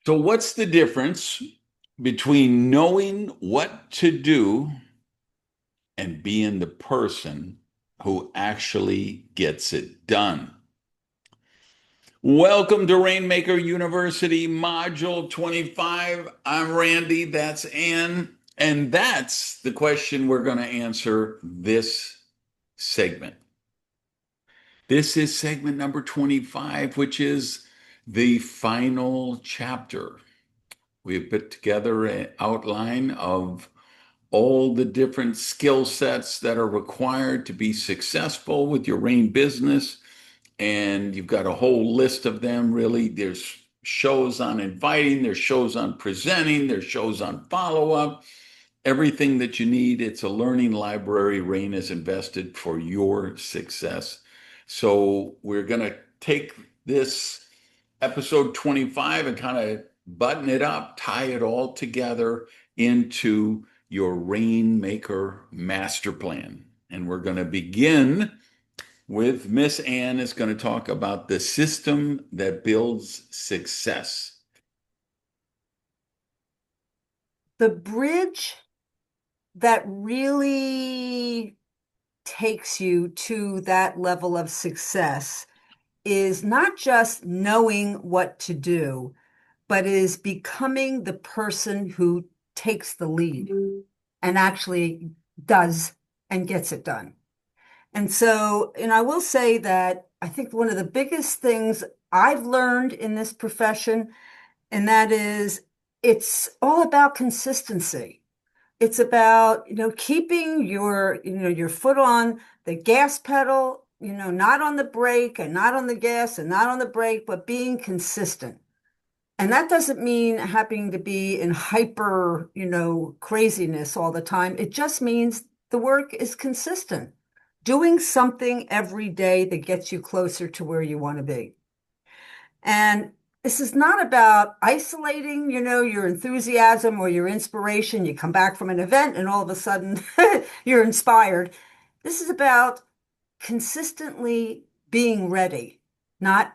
So, what's the difference between knowing what to do and being the person who actually gets it done? Welcome to Rainmaker University, Module 25. I'm Randy, that's Ann, and that's the question we're going to answer this segment. This is segment number 25, which is the final chapter. We have put together an outline of all the different skill sets that are required to be successful with your RAIN business. And you've got a whole list of them, really. There's shows on inviting, there's shows on presenting, there's shows on follow-up, everything that you need. It's a learning library RAIN has invested for your success. So we're going to take this episode 25 and kind of button it up, tie it all together into your Rainmaker master plan. And we're going to begin with Miss Ann is going to talk about the system that builds success. The bridge that really takes you to that level of success is not just knowing what to do, but is becoming the person who takes the lead and actually does and gets it done. And I will say that I think one of the biggest things I've learned in this profession, and that is it's all about consistency. It's about, keeping your foot on the gas pedal, not on the brake and not on the gas and not on the brake, but being consistent. And that doesn't mean having to be in hyper, craziness all the time. It just means the work is consistent. Doing something every day that gets you closer to where you want to be. And this is not about isolating, your enthusiasm or your inspiration. You come back from an event and all of a sudden you're inspired. This is about consistently being ready, not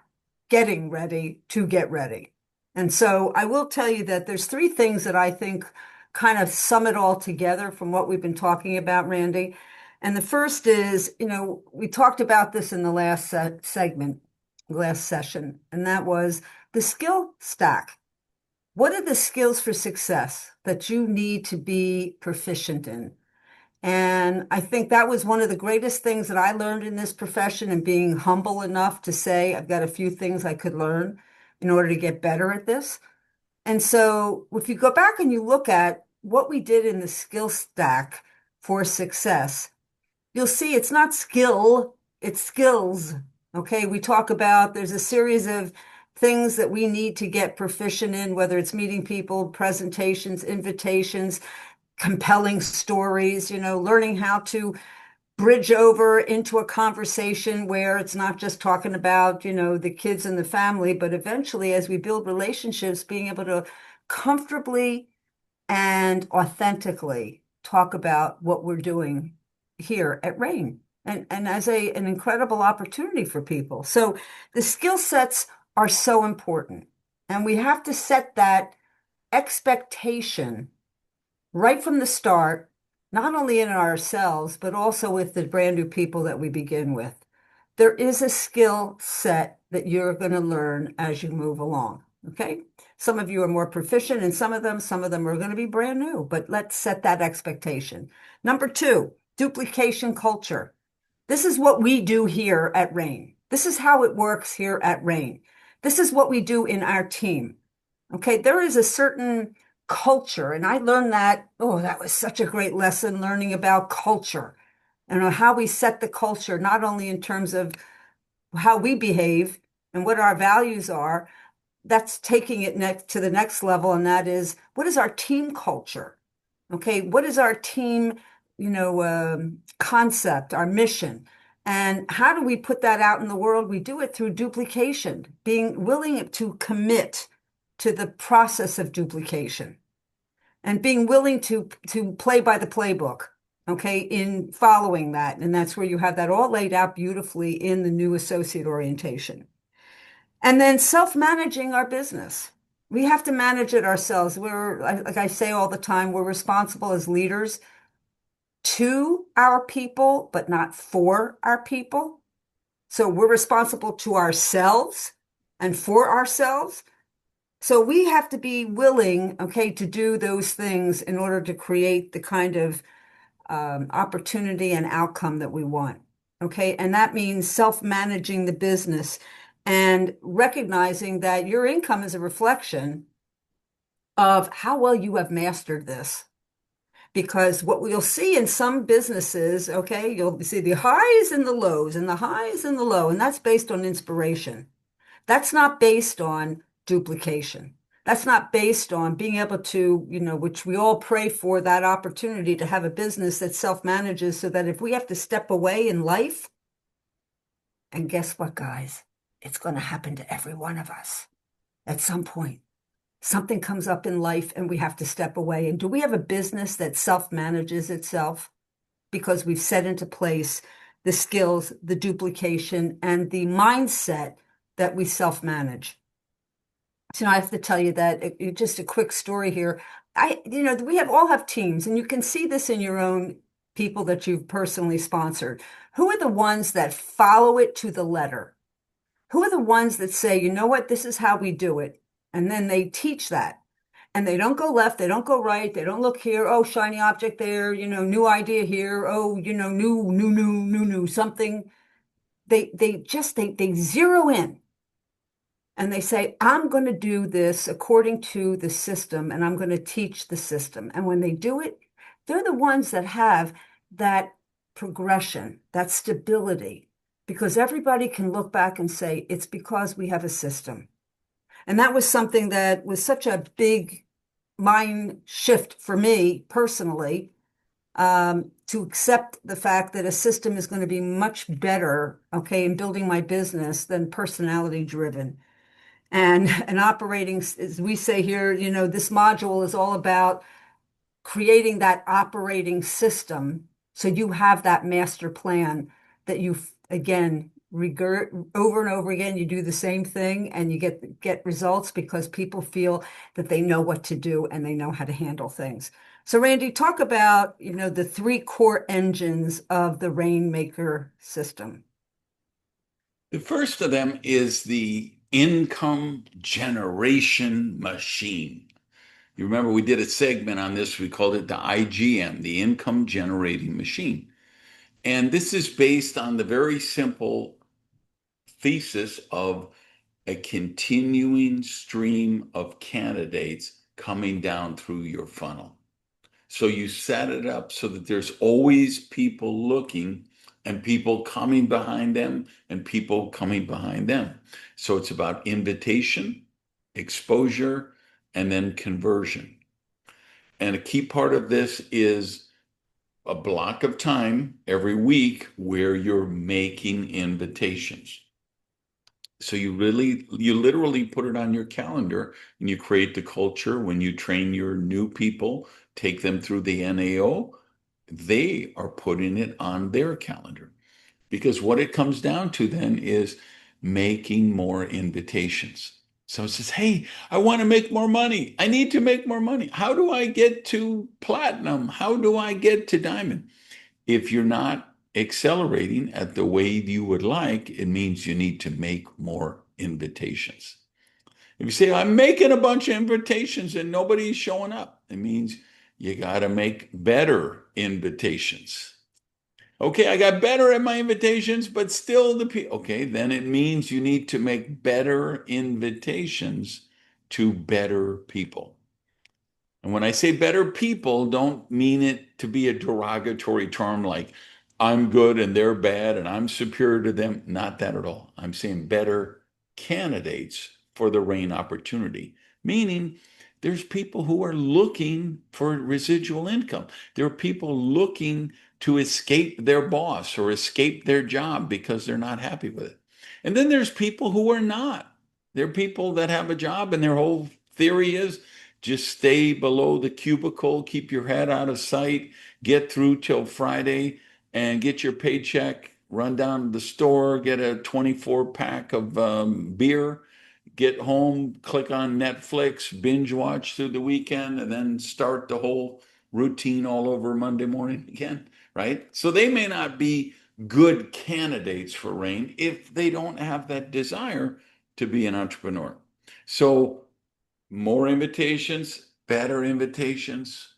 getting ready to get ready. And so I will tell you that there's three things that I think kind of sum it all together from what we've been talking about, Randy. And the first is, we talked about this in the last segment, last session, and that was the skill stack. What are the skills for success that you need to be proficient in? And I think that was one of the greatest things that I learned in this profession, and being humble enough to say, I've got a few things I could learn in order to get better at this. And so if you go back and you look at what we did in the skill stack for success, you'll see it's not skill, it's skills. Okay. We talk about there's a series of things that we need to get proficient in, whether it's meeting people, presentations, invitations, compelling stories, learning how to bridge over into a conversation where it's not just talking about, the kids and the family, but eventually as we build relationships, being able to comfortably and authentically talk about what we're doing here at Rain and as an incredible opportunity for people. So the skill sets are so important. And we have to set that expectation right from the start, not only in ourselves, but also with the brand new people that we begin with. There is a skill set that you're going to learn as you move along. Okay. Some of you are more proficient in some of them are going to be brand new, but let's set that expectation. Number two, duplication culture. This is what we do here at Rain. This is how it works here at Rain. This is what we do in our team. Okay. There is a certain culture, and I learned that, oh, that was such a great lesson learning about culture and how we set the culture, not only in terms of how we behave and what our values are, that's taking it next to the next level. And that is, what is our team culture? Okay. What is our team, concept, our mission? And how do we put that out in the world? We do it through duplication, being willing to commit to the process of duplication and being willing to play by the playbook, okay, in following that. And that's where you have that all laid out beautifully in the new associate orientation. And then self-managing our business. We have to manage it ourselves. Like I say all the time, we're responsible as leaders to our people, but not for our people. So we're responsible to ourselves and for ourselves. So we have to be willing, okay, to do those things in order to create the kind of opportunity and outcome that we want. Okay. And that means self-managing the business and recognizing that your income is a reflection of how well you have mastered this. Because what we'll see in some businesses, okay, you'll see the highs and the lows and the highs and the low, and that's based on inspiration. That's not based on duplication. That's not based on being able to, which we all pray for, that opportunity to have a business that self-manages so that if we have to step away in life, and guess what, guys? It's going to happen to every one of us at some point. Something comes up in life and we have to step away. And do we have a business that self-manages itself? Because we've set into place the skills, the duplication, and the mindset that we self-manage. So I have to tell you that just a quick story here. We all have teams, and you can see this in your own people that you've personally sponsored. Who are the ones that follow it to the letter? Who are the ones that say, you know what, this is how we do it? And then they teach that. And they don't go left, they don't go right, they don't look here, oh, shiny object there, new idea here, oh, new, something. They zero in and they say, I'm going to do this according to the system and I'm going to teach the system. And when they do it, they're the ones that have that progression, that stability, because everybody can look back and say, it's because we have a system. And that was something that was such a big mind shift for me personally, to accept the fact that a system is going to be much better, okay, in building my business than personality driven. And an operating, as we say here, this module is all about creating that operating system. So you have that master plan that you, again, regurg over and over again. You do the same thing and you get results because people feel that they know what to do and they know how to handle things. So Randy, talk about, the three core engines of the Rainmaker system. The first of them is the income generation machine. You remember we did a segment on this, we called it the IGM, the income generating machine. And this is based on the very simple thesis of a continuing stream of candidates coming down through your funnel. So you set it up so that there's always people looking and people coming behind them and people coming behind them. So it's about invitation, exposure, and then conversion. And a key part of this is a block of time every week where you're making invitations. So you literally put it on your calendar and you create the culture when you train your new people, take them through the NAO, they are putting it on their calendar. Because what it comes down to then is making more invitations. So it says, hey, I want to make more money. I need to make more money. How do I get to platinum? How do I get to diamond? If you're not accelerating at the way you would like, it means you need to make more invitations. If you say, I'm making a bunch of invitations and nobody's showing up, it means you got to make better invitations. Okay, I got better at my invitations, but still the people. Okay, then it means you need to make better invitations to better people. And when I say better people, don't mean it to be a derogatory term like I'm good and they're bad and I'm superior to them. Not that at all. I'm saying better candidates for the RAIN opportunity, meaning there's people who are looking for residual income. There are people looking to escape their boss or escape their job because they're not happy with it. And then there's people who are not. There are people that have a job and their whole theory is just stay below the cubicle, keep your head out of sight, get through till Friday and get your paycheck, run down to the store, get a 24 pack of beer, get home, click on Netflix, binge watch through the weekend, and then start the whole routine all over Monday morning again, right? So they may not be good candidates for Rain if they don't have that desire to be an entrepreneur. So more invitations, better invitations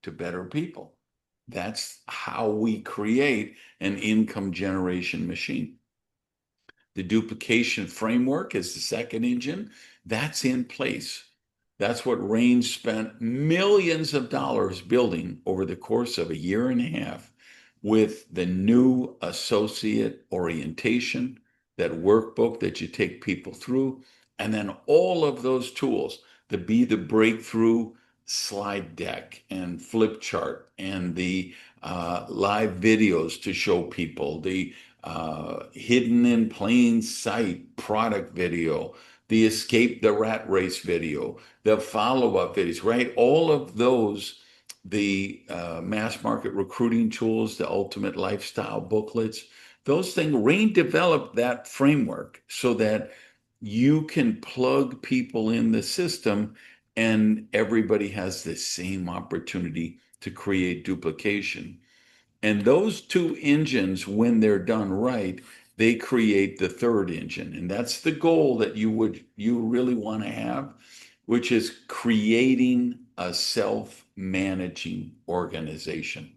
to better people. That's how we create an income generation machine. The duplication framework is the second engine. That's in place. That's what Rain spent millions of dollars building over the course of a year and a half with the new associate orientation, that workbook that you take people through, and then all of those tools, the Be the Breakthrough slide deck and flip chart and the live videos to show people, the hidden in plain sight product video, the escape the rat race video, the follow-up videos, right? All of those, the mass market recruiting tools, the ultimate lifestyle booklets, those things, Rain developed that framework so that you can plug people in the system and everybody has the same opportunity to create duplication. And those two engines, when they're done right, they create the third engine. And that's the goal that you really want to have, which is creating a self-managing organization.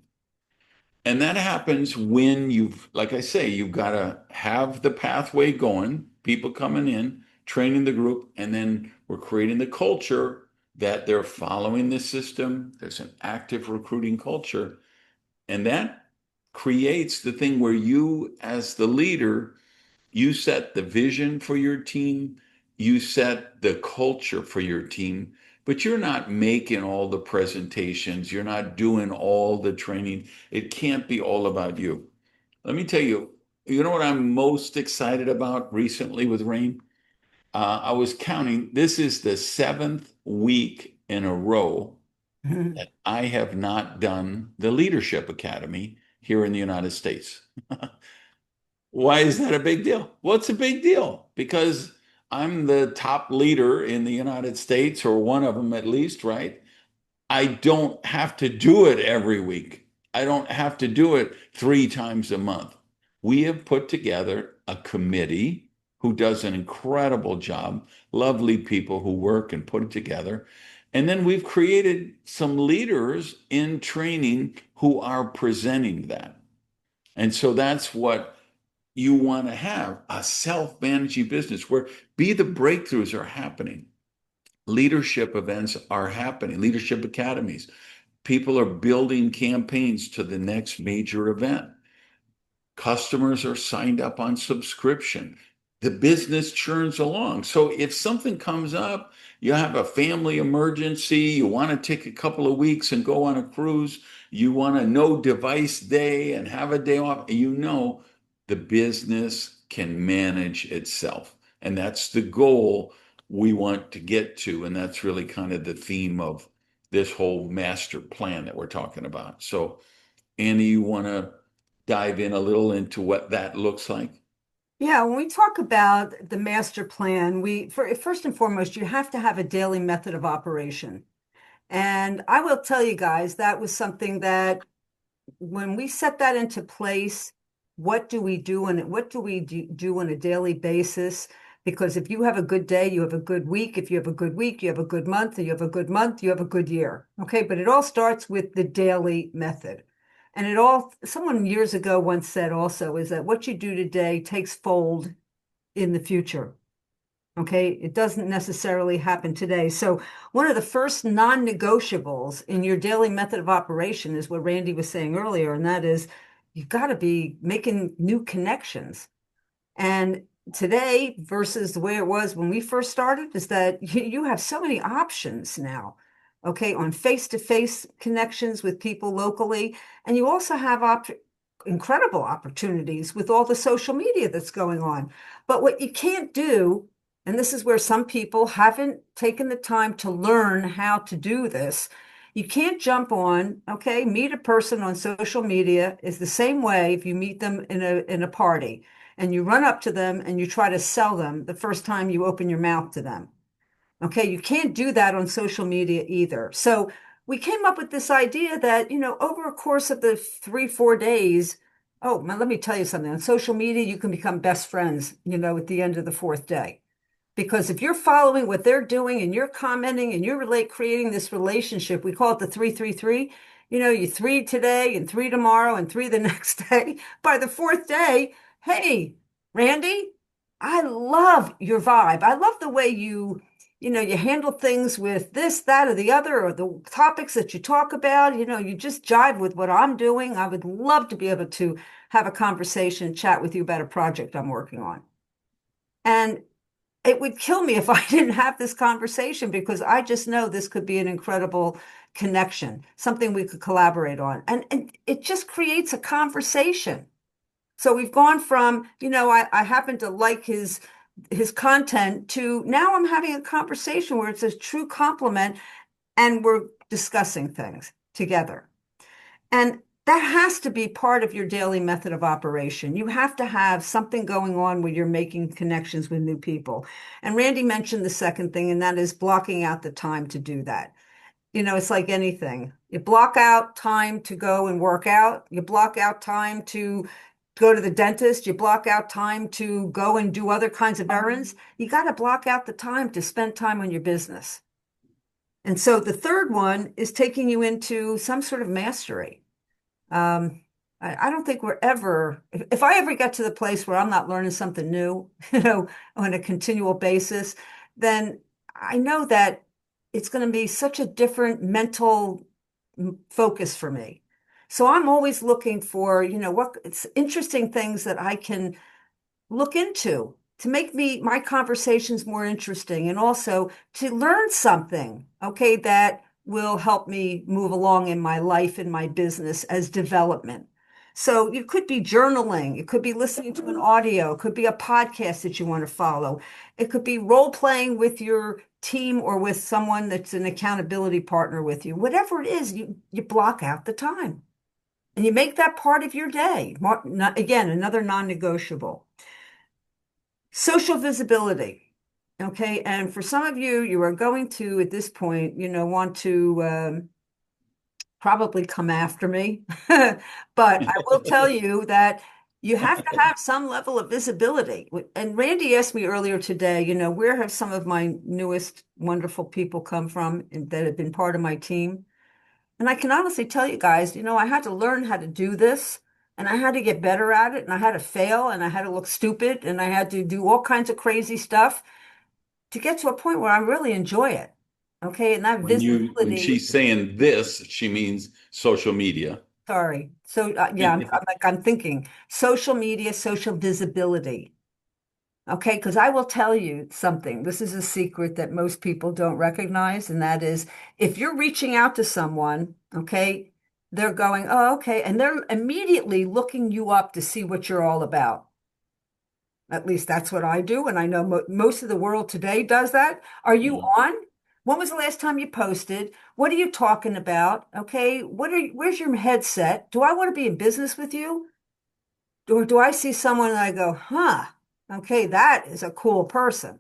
And that happens when you've, like I say, you've got to have the pathway going, people coming in, training the group, and then we're creating the culture that they're following the system. There's an active recruiting culture. And that creates the thing where you, as the leader, you set the vision for your team, you set the culture for your team, but you're not making all the presentations, you're not doing all the training. It can't be all about you. Let me tell you, you know what I'm most excited about recently with Rain? I was counting, this is the seventh week in a row that I have not done the Leadership Academy here in the United States. Why is that a big deal? Well, it's a big deal because I'm the top leader in the United States, or one of them at least, right? I don't have to do it every week. I don't have to do it 3 times a month. We have put together a committee who does an incredible job, lovely people who work and put it together. And then we've created some leaders in training who are presenting that. And so that's what you want to have, a self-managing business where Be the Breakthroughs are happening. Leadership events are happening, leadership academies. People are building campaigns to the next major event. Customers are signed up on subscription. The business churns along. So if something comes up, you have a family emergency, you want to take a couple of weeks and go on a cruise, you want a no device day and have a day off, you know the business can manage itself. And that's the goal we want to get to. And that's really kind of the theme of this whole master plan that we're talking about. So, Annie, you want to dive in a little into what that looks like? Yeah, when we talk about the master plan, first and foremost, you have to have a daily method of operation. And I will tell you guys, that was something that when we set that into place, what do we do and what do we do on a daily basis? Because if you have a good day, you have a good week. If you have a good week, you have a good month. And you have a good month, you have a good year. Okay, but it all starts with the daily method. And someone years ago once said also is that what you do today takes fold in the future. Okay, it doesn't necessarily happen today. So, one of the first non negotiables in your daily method of operation is what Randy was saying earlier, and that is you've got to be making new connections. And today versus the way it was when we first started is that you have so many options now, okay, on face-to-face connections with people locally. And you also have incredible opportunities with all the social media that's going on. But what you can't do, and this is where some people haven't taken the time to learn how to do this. You can't jump on, meet a person on social media is the same way if you meet them in a party. and you run up to them and you try to sell them the first time you open your mouth to them. Okay, you can't do that on social media either. So we came up with this idea that, over a course of the 3, 4 days, oh, man, let me tell you something. On social media, you can become best friends, at the end of the fourth day. Because if you're following what they're doing and you're commenting and you're creating this relationship, we call it the 333. You three today and three tomorrow and three the next day. By the fourth day, hey, Randy, I love your vibe. I love the way you handle things with this, that, or the other, or the topics that you talk about. You just jive with what I'm doing. I would love to be able to have a conversation and chat with you about a project I'm working on. And it would kill me if I didn't have this conversation because I just know this could be an incredible connection, something we could collaborate on. And it just creates a conversation. So we've gone from, I happen to like his content to now I'm having a conversation where it's a true compliment and we're discussing things together. And that has to be part of your daily method of operation. You have to have something going on where you're making connections with new people. And Randy mentioned the second thing, and that is blocking out the time to do that. It's like anything. You block out time to go and work out. You block out time to go to the dentist. You block out time to go and do other kinds of errands. You got to block out the time to spend time on your business. And so the third one is taking you into some sort of mastery. Um, I don't think we're ever, if I ever get to the place where I'm not learning something new, on a continual basis, then I know that it's going to be such a different mental focus for me. So I'm always looking for, what it's interesting things that I can look into to make my conversations more interesting and also to learn something, okay, that will help me move along in my life and my business as development. So it could be journaling, it could be listening to an audio, it could be a podcast that you want to follow. It could be role playing with your team or with someone that's an accountability partner with you. Whatever it is, you block out the time and you make that part of your day. Again, another non-negotiable. Social visibility. Okay. And for some of you, you are going to, at this point, want to probably come after me. But I will tell you that you have to have some level of visibility. And Randy asked me earlier today, where have some of my newest wonderful people come from that have been part of my team? And I can honestly tell you guys, I had to learn how to do this and I had to get better at it and I had to fail and I had to look stupid and I had to do all kinds of crazy stuff to get to a point where I really enjoy it. Okay. And that When visibility, she's saying this, she means social media. sorry. So, yeah, I'm thinking social media, social visibility. Okay, because I will tell you something. This is a secret that most people don't recognize, and that is if you're reaching out to someone, okay, they're going, oh, okay, and they're immediately looking you up to see what you're all about. At least that's what I do, and I know most of the world today does that. Are you Mm. on? When was the last time you posted? What are you talking about? Okay, where's your headset? Do I want to be in business with you? Or do I see someone and I go, huh, okay, that is a cool person.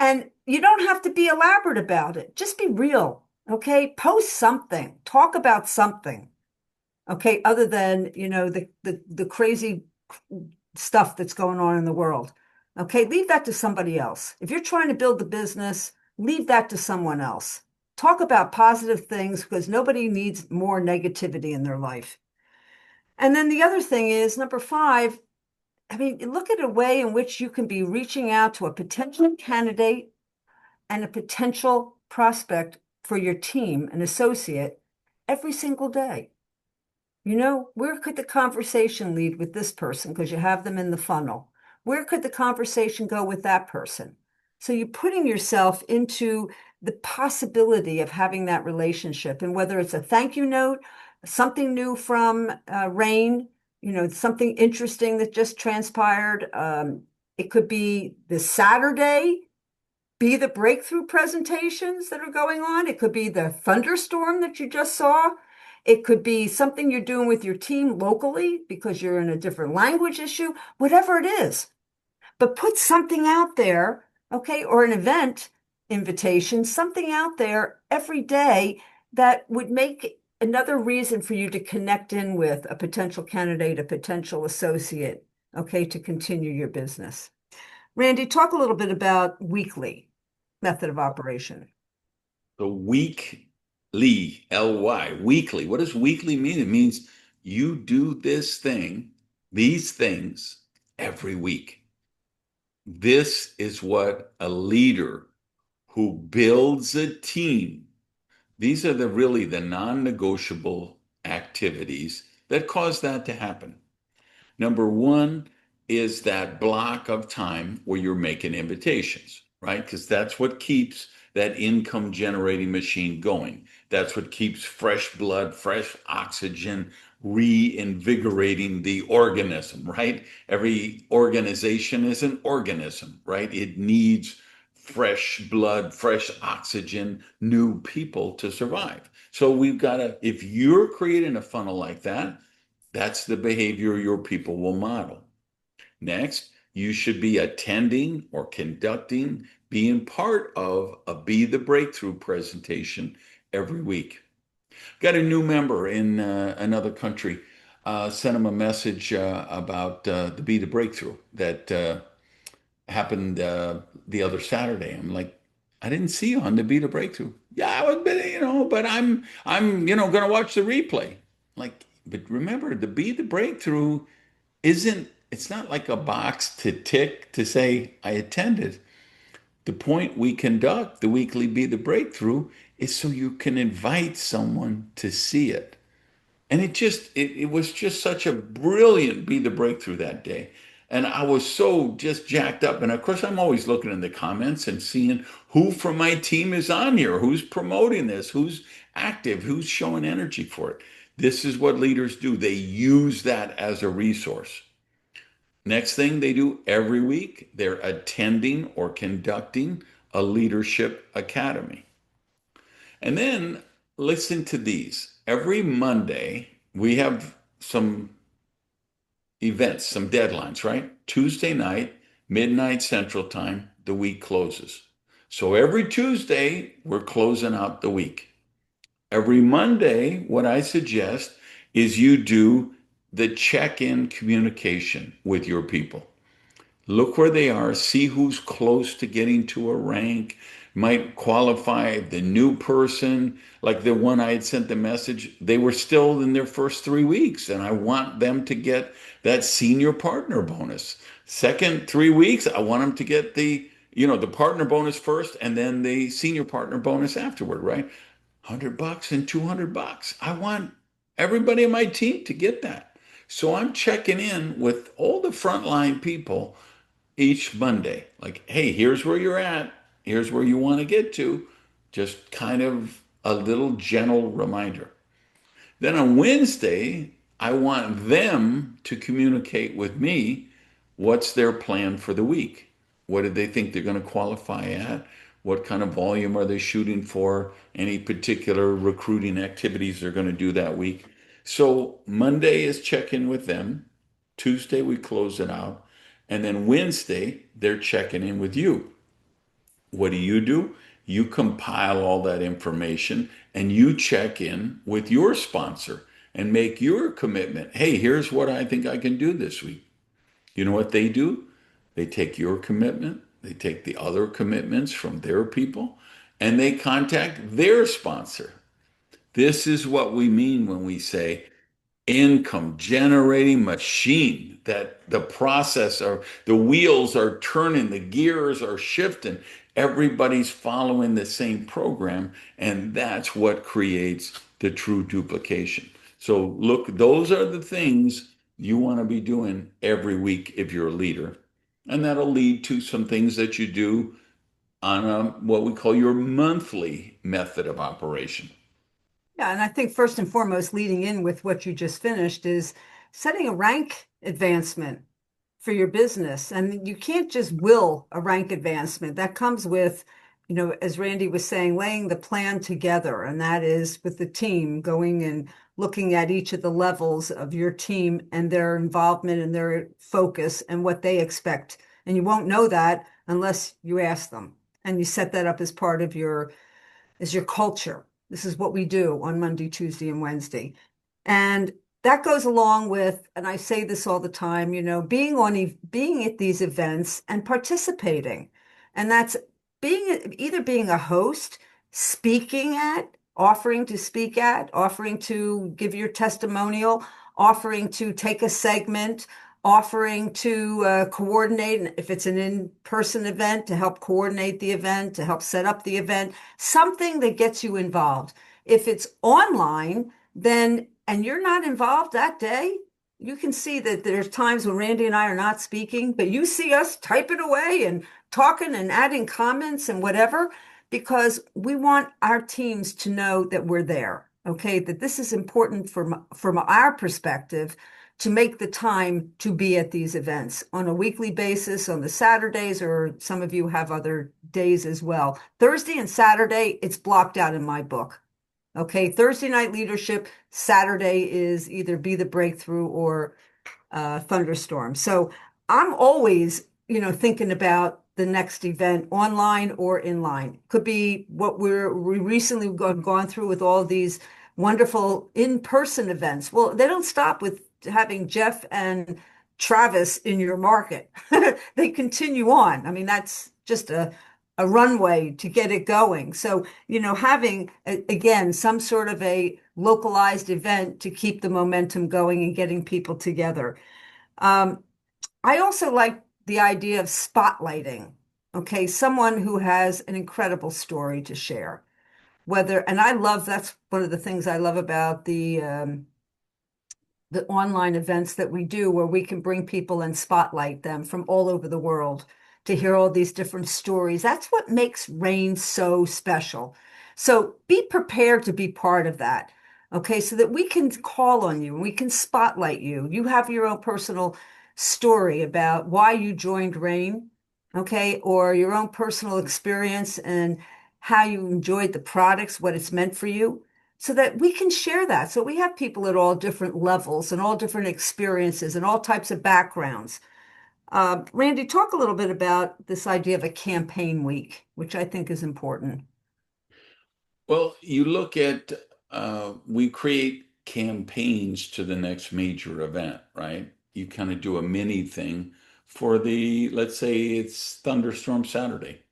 And you don't have to be elaborate about it. Just be real. Okay. Post something, talk about something. Okay. Other than, the crazy stuff that's going on in the world. Okay. Leave that to somebody else. If you're trying to build the business, leave that to someone else. Talk about positive things because nobody needs more negativity in their life. And then the other thing is number five, I mean, look at a way in which you can be reaching out to a potential candidate and a potential prospect for your team, an associate, every single day. Where could the conversation lead with this person? Because you have them in the funnel. Where could the conversation go with that person? So you're putting yourself into the possibility of having that relationship. And whether it's a thank you note, something new from Rain, something interesting that just transpired. It could be this Saturday be the breakthrough presentations that are going on. It could be the thunderstorm that you just saw. It could be something you're doing with your team locally because you're in a different language issue, whatever it is. But put something out there, okay, or an event invitation, something out there every day that would make another reason for you to connect in with a potential candidate, a potential associate, okay, to continue your business. Randy, talk a little bit about weekly method of operation. The weekly, L-Y, weekly. What does weekly mean? It means you do this thing, these things every week. This is what a leader who builds a team, these are really the non-negotiable activities that cause that to happen. Number one is that block of time where you're making invitations, right? Because that's what keeps that income generating machine going. That's what keeps fresh blood, fresh oxygen, reinvigorating the organism, right? Every organization is an organism, right? It needs fresh blood, fresh oxygen, new people to survive. So we've got to, if you're creating a funnel like that, that's the behavior your people will model. Next, you should be attending or conducting, being part of a Be the Breakthrough presentation every week. Got a new member in another country. Sent him a message about the Be the Breakthrough that happened the other Saturday. I'm like, I didn't see you on the Be the Breakthrough. Yeah, I was, but I'm going to watch the replay. Like, but remember, the Be the Breakthrough isn't, it's not like a box to tick to say I attended. The point we conduct the weekly Be the Breakthrough is so you can invite someone to see it. And it was just such a brilliant Be the Breakthrough that day. And I was so just jacked up. And of course, I'm always looking in the comments and seeing who from my team is on here, who's promoting this, who's active, who's showing energy for it. This is what leaders do. They use that as a resource. Next thing they do every week, they're attending or conducting a leadership academy. And then listen to these. Every Monday, we have some events, some deadlines, right? Tuesday night, midnight Central Time, the week closes. So every Tuesday, we're closing out the week. Every Monday, what I suggest is you do the check in communication with your people. Look where they are, see who's close to getting to a rank, might qualify the new person. Like the one I had sent the message, they were still in their first 3 weeks, and I want them to get that senior partner bonus. Second 3 weeks, I want them to get the partner bonus first and then the senior partner bonus afterward, right? $100 and $200. I want everybody in my team to get that. So I'm checking in with all the frontline people each Monday. Like, hey, here's where you're at. Here's where you want to get to. Just kind of a little gentle reminder. Then on Wednesday, I want them to communicate with me what's their plan for the week. What do they think they're going to qualify at? What kind of volume are they shooting for? Any particular recruiting activities they're going to do that week? So Monday is check in with them. Tuesday, we close it out. And then Wednesday, they're checking in with you. What do? You compile all that information and you check in with your sponsor and make your commitment. Hey, here's what I think I can do this week. You know what they do? They take your commitment, they take the other commitments from their people, and they contact their sponsor. This is what we mean when we say income generating machine, that the process or the wheels are turning, the gears are shifting, everybody's following the same program, and that's what creates the true duplication. So look, those are the things you want to be doing every week if you're a leader, and that'll lead to some things that you do on what we call your monthly method of operation. Yeah, and I think first and foremost, leading in with what you just finished is setting a rank advancement for your business. And you can't just will a rank advancement. That comes with, as Randy was saying, laying the plan together. And that is with the team going and looking at each of the levels of your team and their involvement and their focus and what they expect. And you won't know that unless you ask them and you set that up as part of your culture. This is what we do on Monday, Tuesday, and Wednesday. And that goes along with, and I say this all the time, being at these events and participating. And that's either being a host, speaking at, offering to speak at, offering to give your testimonial, offering to take a segment, offering to coordinate, if it's an in-person event, to help coordinate the event, to help set up the event, something that gets you involved. If it's online, then, and you're not involved that day, you can see that there's times when Randy and I are not speaking, but you see us typing away and talking and adding comments and whatever, because we want our teams to know that we're there. Okay, that this is important from our perspective to make the time to be at these events on a weekly basis, on the Saturdays, or some of you have other days as well. Thursday and Saturday, it's blocked out in my book. Okay, Thursday night leadership, Saturday is either Be the Breakthrough or thunderstorm. So I'm always, thinking about the next event online or inline. Could be what we recently gone through with all these wonderful in-person events. Well, they don't stop with having Jeff and Travis in your market. They continue on. I mean, that's just a runway to get it going. So, having again some sort of a localized event to keep the momentum going and getting people together. Um, I also like the idea of spotlighting, okay, someone who has an incredible story to share. And I love, that's one of the things I love about the online events that we do, where we can bring people and spotlight them from all over the world to hear all these different stories. That's what makes Rain so special. So be prepared to be part of that. Okay, so that we can call on you and we can spotlight you. You have your own personal story about why you joined Rain, okay, or your own personal experience and how you enjoyed the products, what it's meant for you, so that we can share that. So we have people at all different levels and all different experiences and all types of backgrounds. Randy, talk a little bit about this idea of a campaign week, which I think is important. Well, you look at, we create campaigns to the next major event, right? You kind of do a mini thing for let's say it's Thunderstorm Saturday.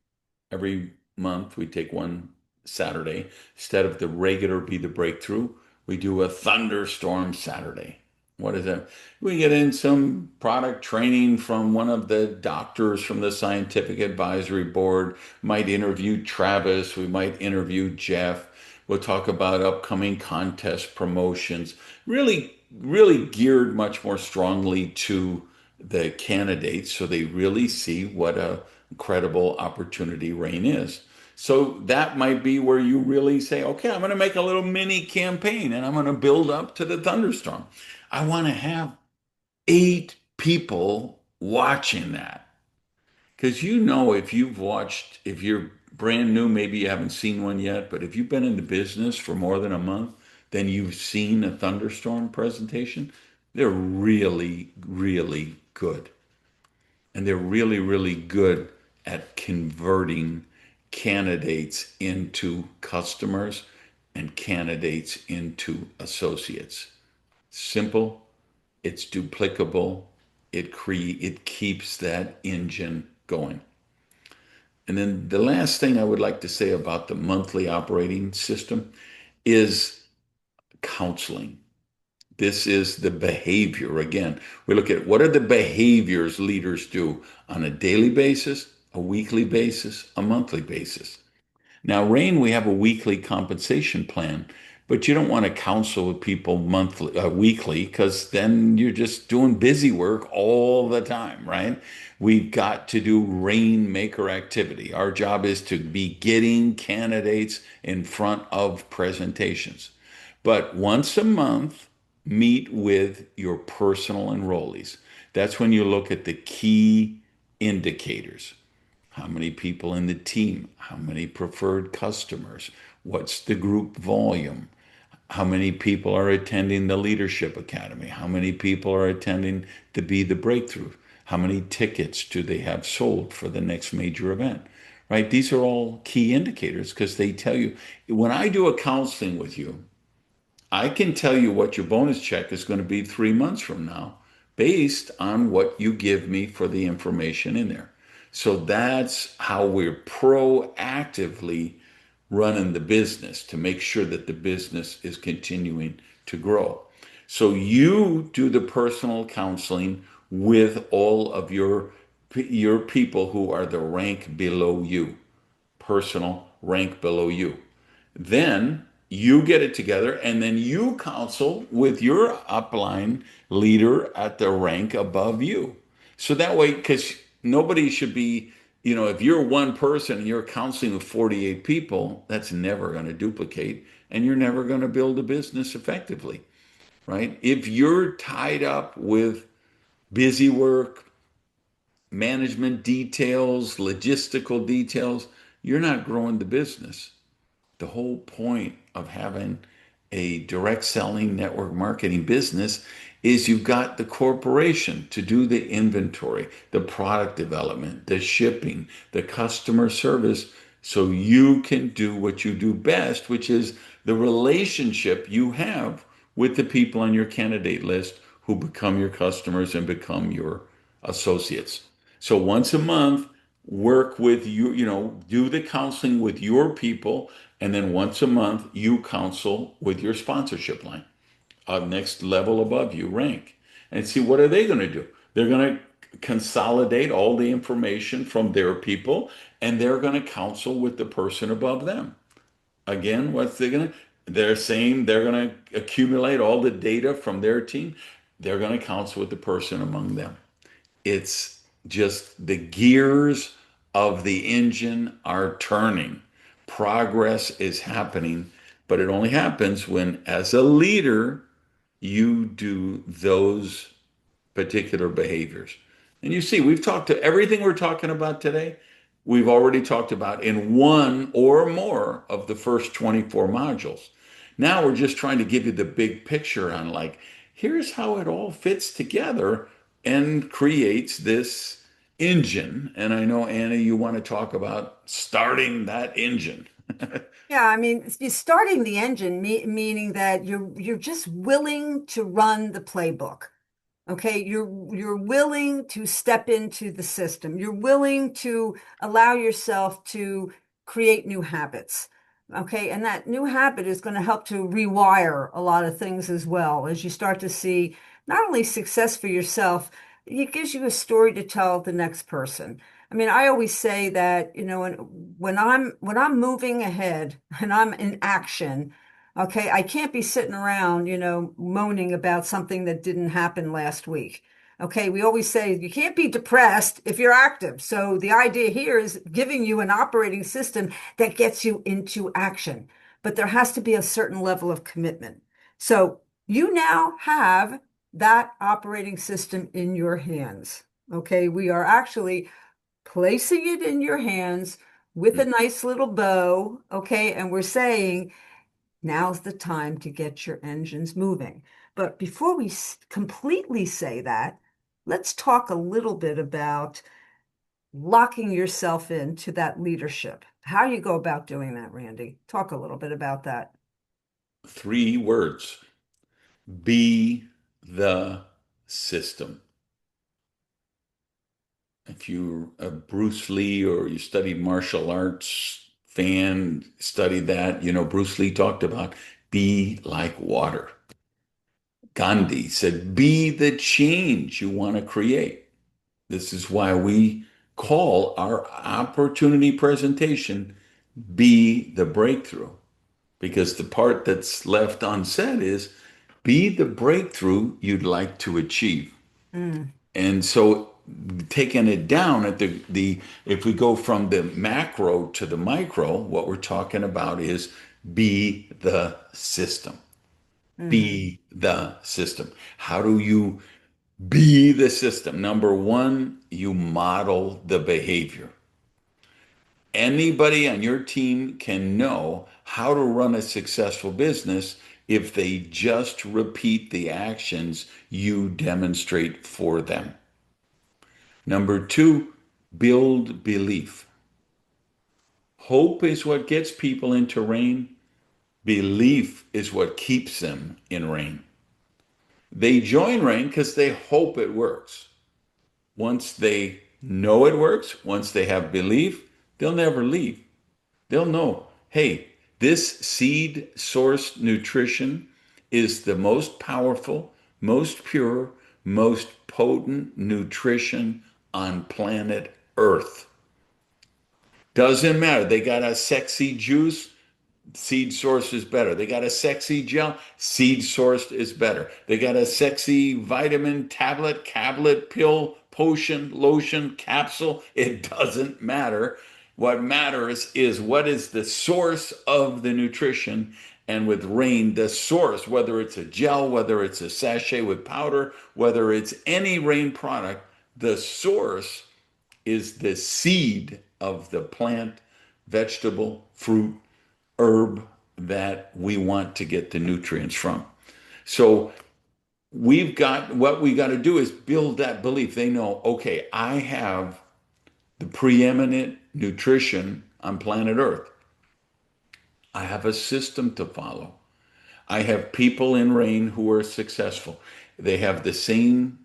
Every month we take one Saturday. Instead of the regular Be the Breakthrough, we do a Thunderstorm Saturday. What is that? We get in some product training from one of the doctors from the scientific advisory board, might interview Travis, we might interview Jeff. We'll talk about upcoming contest promotions, really, really geared much more strongly to the candidates so they really see what a incredible opportunity Rain is. So that might be where you really say, okay, I'm going to make a little mini campaign and I'm going to build up to the thunderstorm. I want to have 8 people watching that. Because if you're brand new, maybe you haven't seen one yet, but if you've been in the business for more than a month, then you've seen a thunderstorm presentation. They're really, really good. And they're really, really good at converting candidates into customers and candidates into associates. Simple, it's duplicable, it keeps that engine going. And then the last thing I would like to say about the monthly operating system is counseling. This is the behavior. Again, we look at what are the behaviors leaders do on a daily basis, a weekly basis, a monthly basis. Now, Rain, we have a weekly compensation plan, but you don't want to counsel with people weekly, because then you're just doing busy work all the time, right? We've got to do Rainmaker activity. Our job is to be getting candidates in front of presentations. But once a month, meet with your personal enrollees. That's when you look at the key indicators. How many people in the team? How many preferred customers? What's the group volume? How many people are attending the Leadership Academy? How many people are attending to Be the Breakthrough? How many tickets do they have sold for the next major event? Right? These are all key indicators because they tell you when I do a counseling with you, I can tell you what your bonus check is going to be 3 months from now based on what you give me for the information in there. So that's how we're proactively running the business to make sure that the business is continuing to grow. So you do the personal counseling with all of your people who are the rank below you, personal rank below you. Then you get it together and then you counsel with your upline leader at the rank above you. So that way, because nobody should be, if you're one person and you're counseling with 48 people, that's never going to duplicate and you're never going to build a business effectively, right? If you're tied up with busy work, management details, logistical details, you're not growing the business. The whole point of having a direct selling network marketing business is you've got the corporation to do the inventory, the product development, the shipping, the customer service, so you can do what you do best, which is the relationship you have with the people on your candidate list who become your customers and become your associates. So once a month, work with you, do the counseling with your people. And then once a month, you counsel with your sponsorship line, next level above you, rank. And see, what are they going to do? They're going to consolidate all the information from their people and they're going to counsel with the person above them. Again, what's they going to? They're saying they're going to accumulate all the data from their team. They're going to counsel with the person among them. It's just the gears of the engine are turning. Progress is happening, but it only happens when, as a leader, you do those particular behaviors. And you see, we've talked to everything we're talking about today, we've already talked about in one or more of the first 24 modules. Now we're just trying to give you the big picture on like, here's how it all fits together and creates this engine. And I know, Anna, you want to talk about starting that engine. Yeah, I mean, you're starting the engine, meaning that you're just willing to run the playbook. Okay, you're willing to step into the system. You're willing to allow yourself to create new habits. Okay, and that new habit is going to help to rewire a lot of things as well as you start to see not only success for yourself, it gives you a story to tell the next person. I mean, I always say that, when I'm moving ahead and I'm in action, okay, I can't be sitting around, moaning about something that didn't happen last week. Okay, we always say you can't be depressed if you're active. So the idea here is giving you an operating system that gets you into action. But there has to be a certain level of commitment. So you now have that operating system in your hands. Okay, we are actually placing it in your hands with a nice little bow. Okay, and we're saying, now's the time to get your engines moving. But before we completely say that, let's talk a little bit about locking yourself into that leadership. How you go about doing that, Randy? Talk a little bit about that. 3 words: be the system. If you're a Bruce Lee or you studied martial arts fan, study that, Bruce Lee talked about be like water. Gandhi said, be the change you want to create. This is why we call our opportunity presentation Be the Breakthrough, because the part that's left unsaid is be the breakthrough you'd like to achieve. Mm, And so taking it down at the if we go from the macro to the micro, what we're talking about is be the system. mhm, Be the system. How do you be the system? Number one, you model the behavior. Anybody on your team can know how to run a successful business if they just repeat the actions you demonstrate for them. Number two, build belief. Hope is what gets people into rain. Belief is what keeps them in rain. They join rain because they hope it works. Once they know it works, once they have belief, they'll never leave. They'll know, hey, this seed sourced nutrition is the most powerful, most pure, most potent nutrition on planet Earth. Doesn't matter. They got a sexy juice, seed sourced is better. They got a sexy gel, seed sourced is better. They got a sexy vitamin tablet, caplet, pill, potion, lotion, capsule. It doesn't matter. What matters is what is the source of the nutrition. And with rain, the source, whether it's a gel, whether it's a sachet with powder, whether it's any rain product, the source is the seed of the plant, vegetable, fruit, herb that we want to get the nutrients from. So we've got what we got to do is build that belief. They know, okay, I have the preeminent nutrition on planet Earth. I have a system to follow. I have people in rain who are successful. They have the same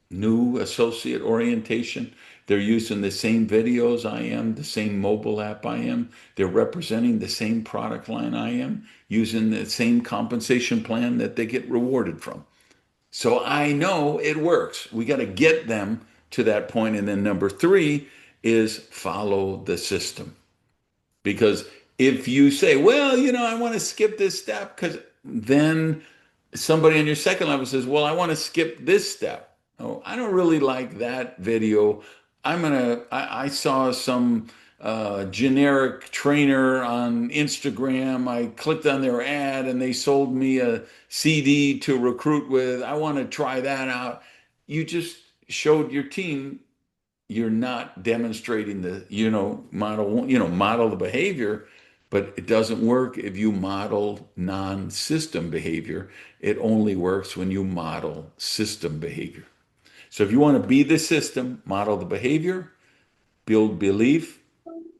new associate orientation. They're using the same videos I am, the same mobile app I am. They're representing the same product line I am, using the same compensation plan that they get rewarded from. So I know it works. We got to get them to that point. And then number three is follow the system. Because if you say, well, I want to skip this step, because then somebody on your second level says, well, I want to skip this step. Oh, I don't really like that video. I saw some generic trainer on Instagram. I clicked on their ad and they sold me a CD to recruit with. I want to try that out. You just showed your team you're not demonstrating the model the behavior, but it doesn't work if you model non-system behavior. It only works when you model system behavior. So if you want to be the system, model the behavior, build belief,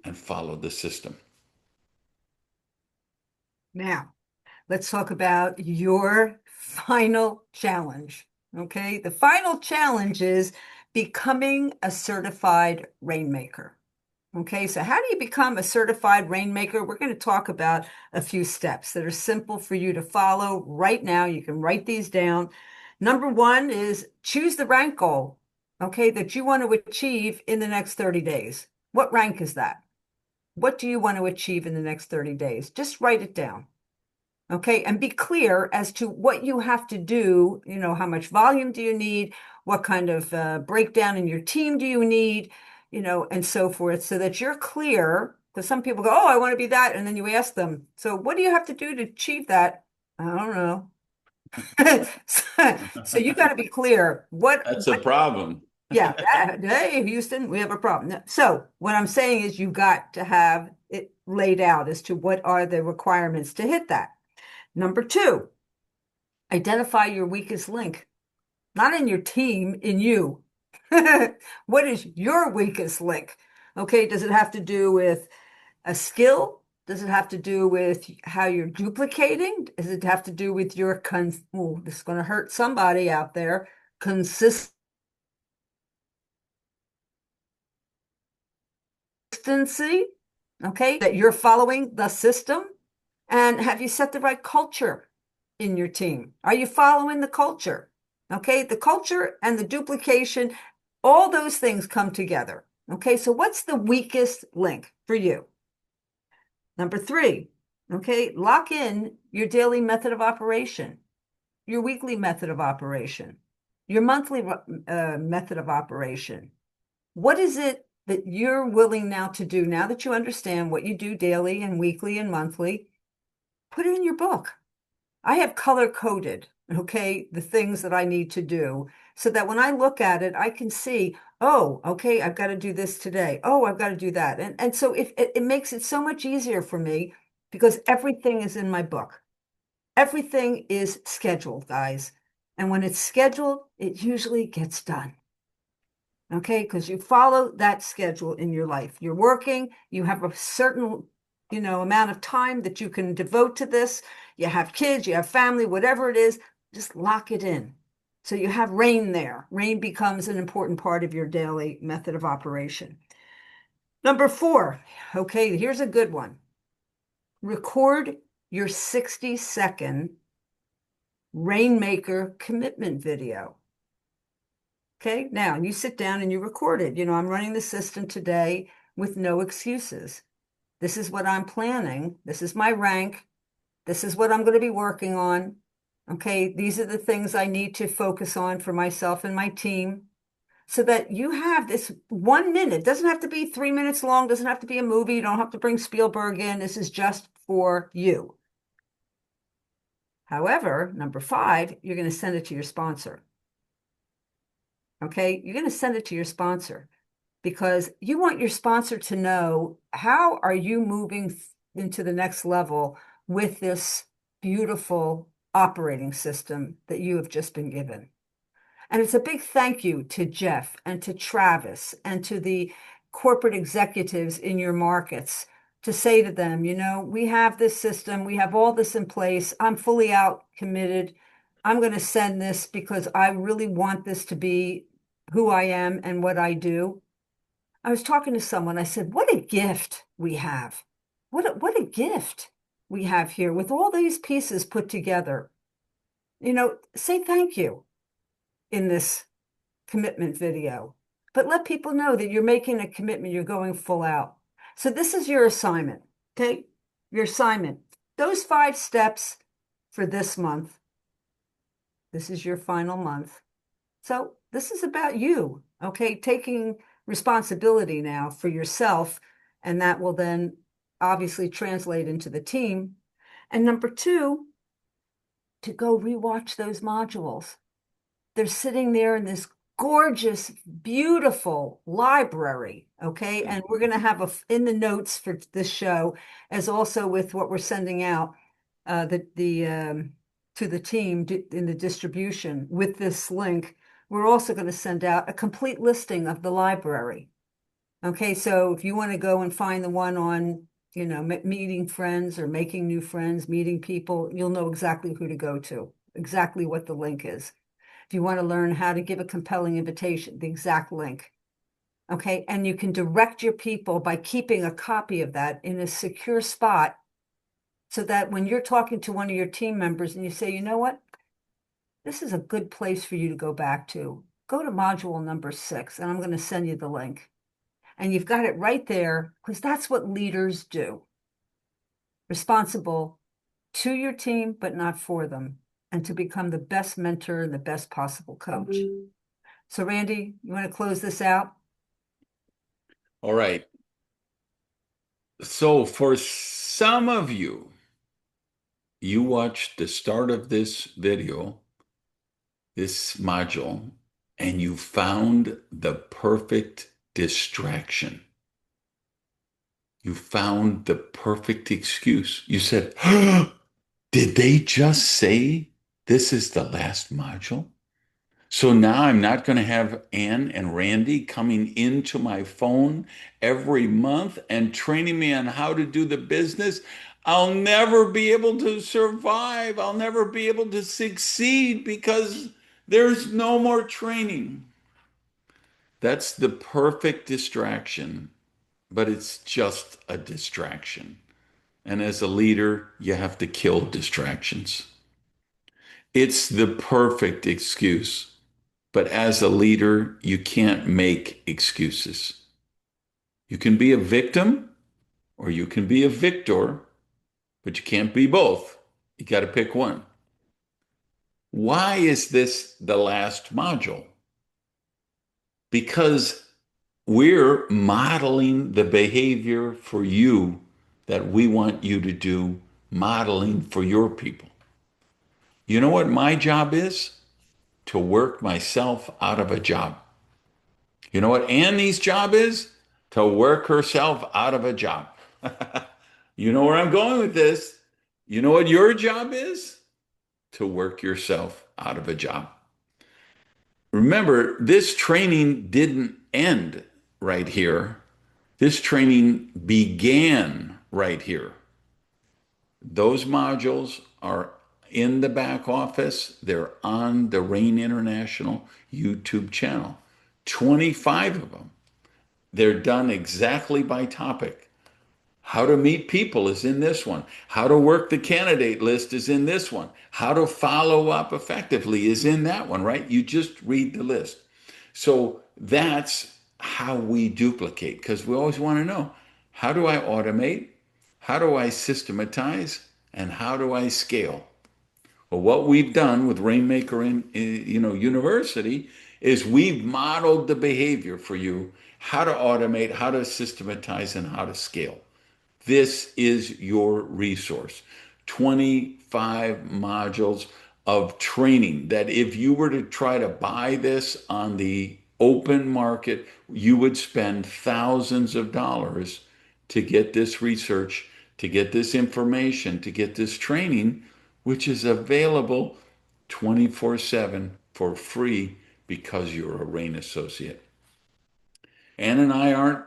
and follow the system. Now, let's talk about your final challenge. Okay, the final challenge is becoming a certified rainmaker. Okay, so how do you become a certified rainmaker? We're going to talk about a few steps that are simple for you to follow right now. You can write these down. Number one is choose the rank goal, okay, that you want to achieve in the next 30 days. What rank is that? What do you want to achieve in the next 30 days? Just write it down. Okay, and be clear as to what you have to do. How much volume do you need? What kind of breakdown in your team do you need? And so forth, so that you're clear. Because some people go, oh, I want to be that. And then you ask them, so what do you have to do to achieve that? I don't know. So you got to be clear. That's a problem. Yeah, hey, Houston, we have a problem. So what I'm saying is you got to have it laid out as to what are the requirements to hit that. Number two, identify your weakest link, not in your team, in you. What is your weakest link? Okay, does it have to do with a skill? Does it have to do with how you're duplicating? Does it have to do with your this is going to hurt somebody out there, consistency? Okay, that you're following the system? And have you set the right culture in your team? Are you following the culture? Okay, the culture and the duplication, all those things come together. Okay, so what's the weakest link for you? Number three, okay, lock in your daily method of operation, your weekly method of operation, your monthly method of operation. What is it that you're willing now to do now that you understand what you do daily and weekly and monthly? Put it in your book. I have color coded, okay, the things that I need to do so that when I look at it, I can see, oh, okay, I've got to do this today. Oh, I've got to do that. And so if it makes it so much easier for me because everything is in my book. Everything is scheduled, guys. And when it's scheduled, it usually gets done. Okay, because you follow that schedule in your life. You're working, you have a certain, amount of time that you can devote to this. You have kids, you have family, whatever it is, just lock it in. So you have rain there. Rain becomes an important part of your daily method of operation. Number 4, okay, here's a good one. Record your 60-second Rainmaker commitment video. Okay, now you sit down and you record it. I'm running the system today with no excuses. This is what I'm planning. This is my rank. This is what I'm going to be working on. Okay, these are the things I need to focus on for myself and my team so that you have this 1 minute. It doesn't have to be 3 minutes long, doesn't have to be a movie. You don't have to bring Spielberg in. This is just for you. However, number 5, you're going to send it to your sponsor. Okay, you're going to send it to your sponsor because you want your sponsor to know how are you moving into the next level with this beautiful operating system that you have just been given. And it's a big thank you to Jeff and to Travis and to the corporate executives in your markets to say to them, we have this system, we have all this in place. I'm fully out committed. I'm going to send this because I really want this to be who I am and what I do. I was talking to someone. I said, what a gift we have. What a gift we have here with all these pieces put together. Say thank you in this commitment video, but let people know that you're making a commitment, you're going full out. So this is your assignment, okay? Your assignment. Those 5 steps for this month. This is your final month. So this is about you, okay? Taking responsibility now for yourself, and that will then obviously translate into the team. And number 2, to go rewatch those modules. They're sitting there in this gorgeous, beautiful library, okay? And we're going to have in the notes for this show, as also with what we're sending out to the team in the distribution with this link. We're also going to send out a complete listing of the library. Okay, so if you want to go and find the one on, meeting friends or making new friends, meeting people, you'll know exactly who to go to, exactly what the link is. If you want to learn how to give a compelling invitation, the exact link. Okay, and you can direct your people by keeping a copy of that in a secure spot so that when you're talking to one of your team members and you say, you know what, this is a good place for you to go back to. Go to module number 6, and I'm going to send you the link. And you've got it right there because that's what leaders do. Responsible to your team, but not for them, and to become the best mentor and the best possible coach. So, Randy, you want to close this out? All right. So for some of you, you watched the start of this video, this module, and you found the perfect distraction. You found the perfect excuse. You said, did they just say this is the last module? So now I'm not going to have Ann and Randy coming into my phone every month and training me on how to do the business. I'll never be able to survive. I'll never be able to succeed because there's no more training. That's the perfect distraction, but it's just a distraction. And as a leader, you have to kill distractions. It's the perfect excuse. But as a leader, you can't make excuses. You can be a victim or you can be a victor, but you can't be both. You got to pick one. Why is this the last module? Because we're modeling the behavior for you that we want you to do, modeling for your people. You know what my job is? To work myself out of a job. You know what Annie's job is? To work herself out of a job. You know where I'm going with this. You know what your job is? to work yourself out of a job. Remember, this training didn't end right here. This training began right here. Those modules are in the back office. They're on the Rain International YouTube channel. 25 of them. They're done exactly by topic. How to meet people is in this one. How to work the candidate list is in this one. How to follow up effectively is in that one, right? You just read the list. So that's how we duplicate because we always want to know, how do I automate? How do I systematize? And how do I scale? Well, what we've done with Rainmaker in University is we've modeled the behavior for you, how to automate, how to systematize, and how to scale. This is your resource. 25 modules of training that if you were to try to buy this on the open market, you would spend thousands of dollars to get this research, to get this information, to get this training, which is available 24/7 for free because you're a RAIN associate. Ann and I aren't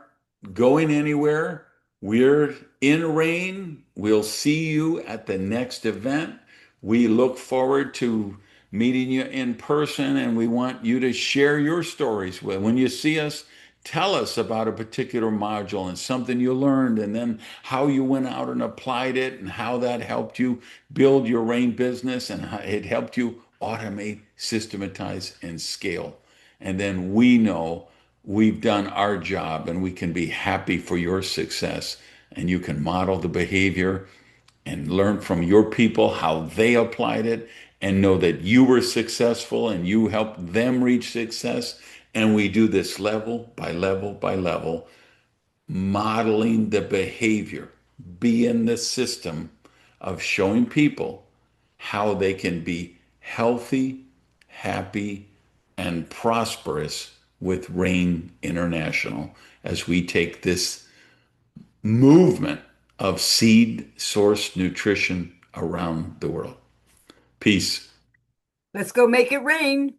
going anywhere. We're in Rain. We'll see you at the next event. We look forward to meeting you in person, and we want you to share your stories. When you see us, tell us about a particular module and something you learned, and then how you went out and applied it, and how that helped you build your Rain business, and how it helped you automate, systematize, and scale. And then we know we've done our job and we can be happy for your success. And you can model the behavior and learn from your people how they applied it and know that you were successful and you helped them reach success. And we do this level by level by level, modeling the behavior, be in the system of showing people how they can be healthy, happy, and prosperous with Rain International as we take this movement of seed source nutrition around the world. Peace. Let's go make it rain.